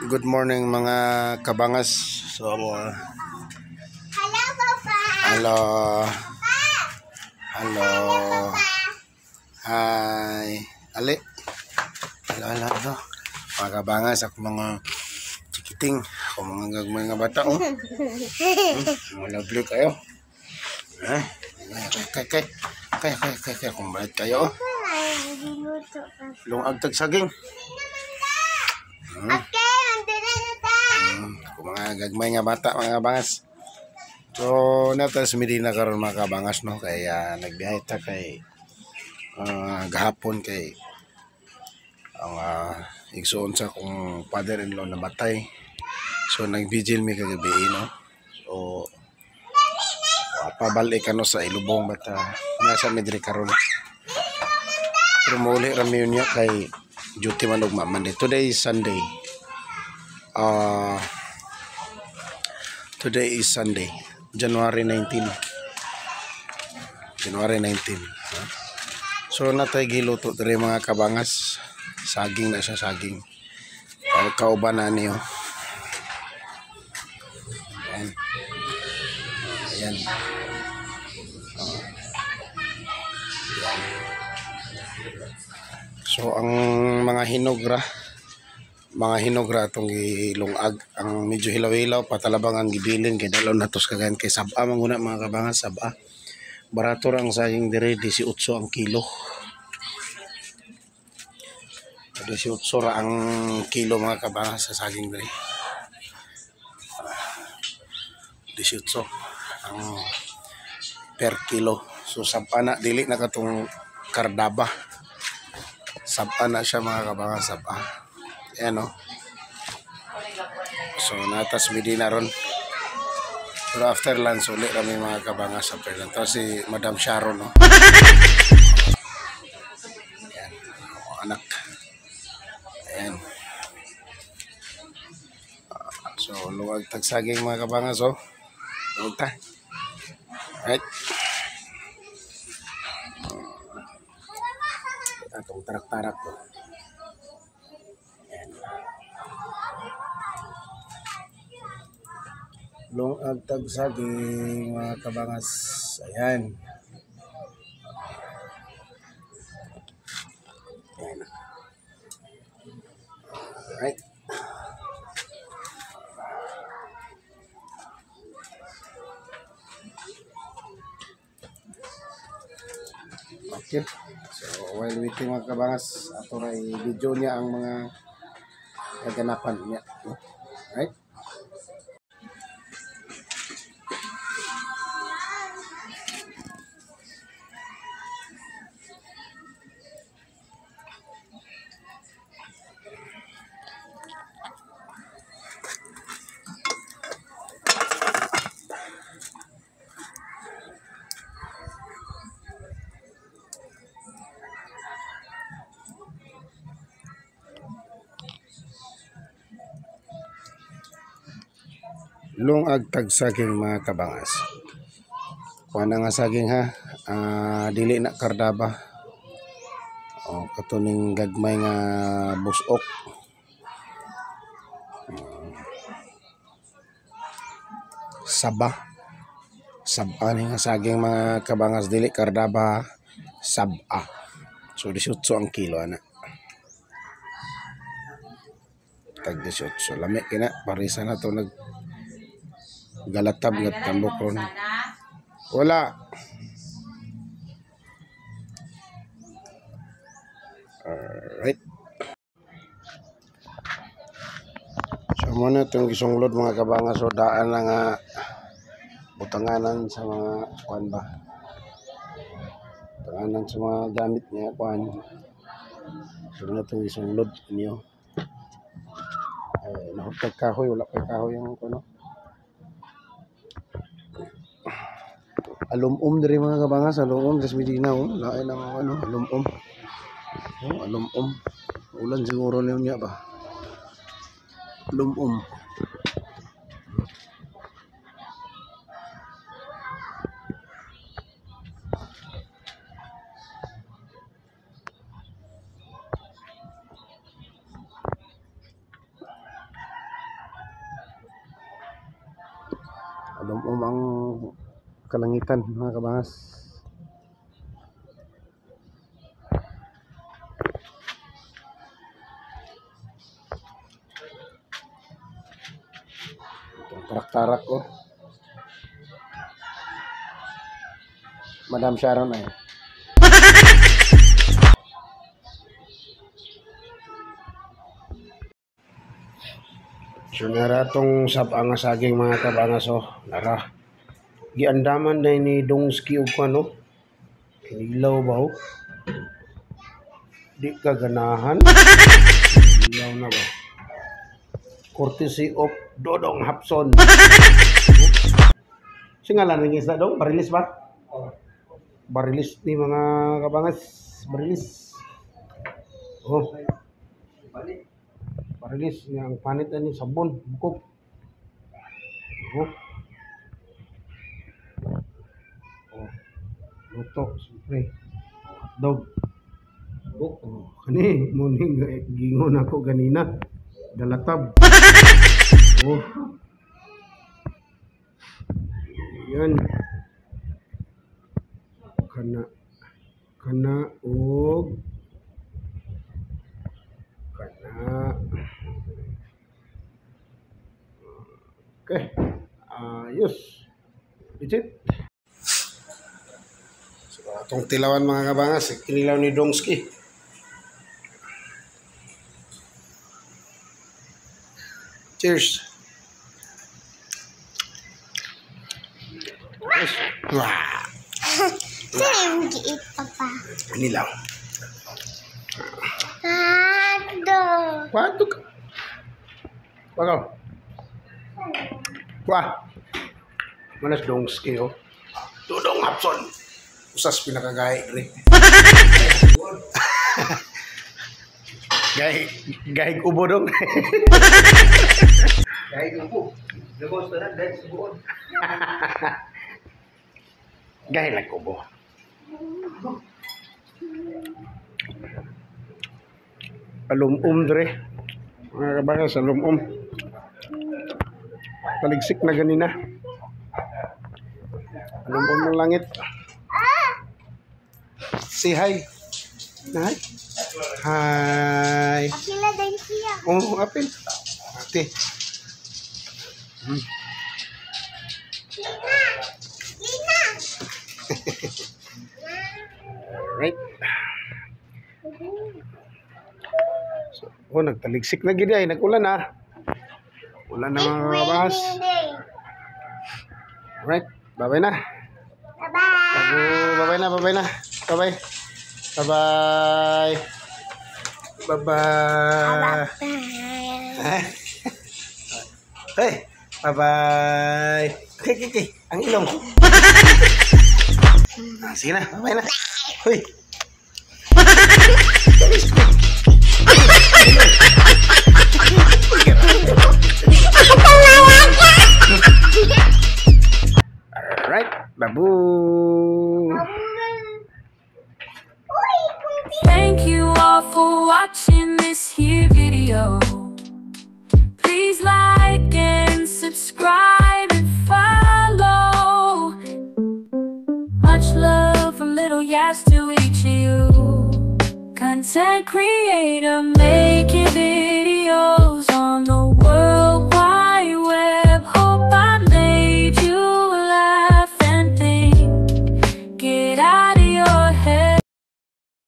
Good morning mga kabangas. So, Hello, Papa. hello. Papa. Hello. Papa. Hi. Ali. Hello. Mga kabangas, ako mga chikiting. Ako mga gagmay nga bata, oh. Mga lovely kayo. Ha? Kaya. Kung bait kayo, oh. Lungag tag saging. Okay, nandito na tayo. Kung mga gagmay nga bata, mga kabangas. So, natas Medina karon mga kabangas, no? Kaya nagbiyahe ta kay gahapon kay ang igsoon sa kong father-in-law na matay. So, nag-vigil mi kagabi, no? So, pabalik ano sa Ilubong bata nasa Medri karon. Pero muli rami yun niya kay duty man og Monday. Today is Sunday. Today is Sunday, January 19. So natay giluto diri mga kabangas. Saging na siya, saging. Kauban na niyo. Ayan. So ang mga hinogra itong ilungag, ang medyo hilaw-hilaw, patalabang ang gibilin, kay dalaw na tos kagayan kay saba, manguna mga kabangas, saba. Barato ang saging dire, 18 ang kilo. 18 ra ang kilo mga kabangas sa saging dire. 18 ang per kilo. So saba na, dili na katong kardaba. Saba na siya mga kabangas, saba. Ayan, no? So natas Medina ron. Pero after lunch ulit kami mga kabangas sa perlan. Tapos si Madam Sharon, no? Ayan, anak. Ayan. So luwag tagsaging mga kabangas, oh. Luwag ta. Alright. Atong tarak-tarak to. Luwag tagsaging mga kabangas. Ayan. Ayan. Alright. Okay. So while waiting mga kabangas, ato na i-video niya ang mga kaganapan niya. Alright. Lungag tag saging mga kabangas. Kuha na nga saging ha. Dili na kardaba. O katuning gagmay nga busok. Saba ni nga saging mga kabangas, dili kardaba, saba. So 18 ang kilo ana. Tag 18. Lami kina parisa na to nag galatab nga tambok ron. Wala. Alright. So muna itong gisunglod mga kabangas, so daan na nga butanganan sa mga kuan ba. Butanganan sa mga gamit niya kuan. So na itong gisunglod niyo. Nahutag kahoy, wala pa kahoy yung kuno. Alum-um diri mga kabangas, alum-um sa Medina, oh. Lain ang ano, alum-um. Oh, alum-um. Ulan siguro niya ba. Alum-um. Lumom ang kalangitan mga kabangas. Itong tarak-tarak ko. Madam Sharon ay. So nara tong sabang saging mga kabangas oh. Nara. Giandaman na ni Dongski og ano. Kinilaw ba oh? Di ka ganahan. Kinilaw na ba? Courtesy of Dodong Hapson. Singalan ng isda dong? Barilis ba? Barilis ni mga kabangas. Barilis. Oh. Barilis niya ang panit ni sabon. Bukog. Oh. Oh. Luto. Siyempre. Hotdog. Oh. Kani. Muning gingon ako ganina. Dalatab. Oh. Yan. Kana og kana. Okay. Ayos. Legit. So, itong tilawan mga kabangas, kinilaw ni Dongski. Cheers. Yes. Wah. Sino giit papa? Kinilaw. Hado. Wato ka. Wagaw. Wah. Manas Dongski oh. Dodong Hapson. Usas pinakagay dre. Gay ubo dong. Gay ubo. Lagos na dahil sa buon. Gay lang ubo. Alum dre. Mga kabagas, alum. Taligsik na ganina. Alum ng langit. Say hi. Hi. Hi. Apila din siya. Oh, apil. Ate. Lina. Right. So, oh, nagtaligsik na gid ay nagulan na. Ulan na mga kabahas. Right. Bye-bye na. Bye-bye. Bye-bye na. Bye-bye. Bye-bye. Bye-bye. Hey, bye-bye. Okay. Ang ilong. Sige na, bye-bye na. Hoy. Alright, babu. Thank you all for watching this here video. Please like and subscribe and follow. Much love from Little Yas to each of you. Content creator, make it big.